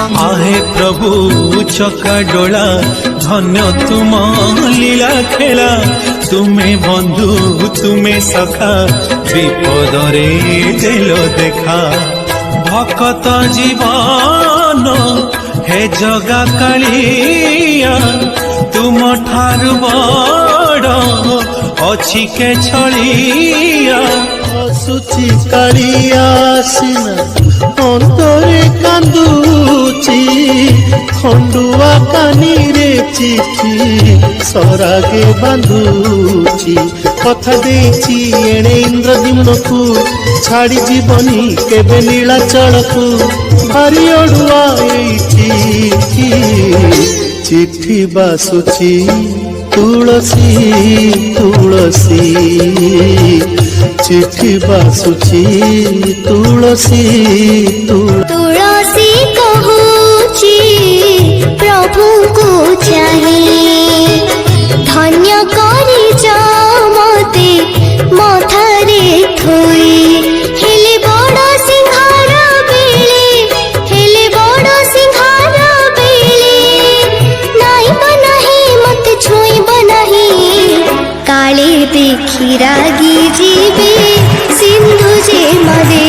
आहे प्रभु चका डोला धन्य तुम लीला खेला तुम्हें बंधु तुम्हें सखा विपद रे देलो देखा भक्त जीवन हे जगा कालिया तुम ठार बड़ अछि के छलिया सुची कालिया सिना अंतरे कांदुची खंडुआ कानी रे चिठी सरागे बांधुची कथा देची एणे इंद्रद्युम्न को छाड़ी जीवनी केबे नीलाचल को भारी अड़ुआ चिठी चिठी बासुची तुलसी तुलसी चिठी बासुची तुलसी तुलसी कहूची प्रभु को चाहे धन्य करी मते मथारे थोई हेले बड़ सिंहार बेले हेले बड़ सिंहार बेले नाई बनाही मत छुई बनाही काले देखी रागी जीवे सिंधु जे मदे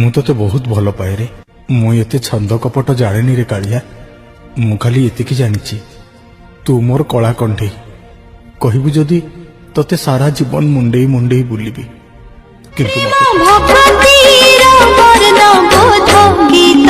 मु तो बहुत भल पाए रे मु एते छंद कपट जाने रे कालिया मु खाली एतिकी जानिची तू मोर कला कंठी कहबू जदि तते सारा जीवन मुंडेई मुंडेई बुलिबी किंतु भक्तिर वरदान बोध गीत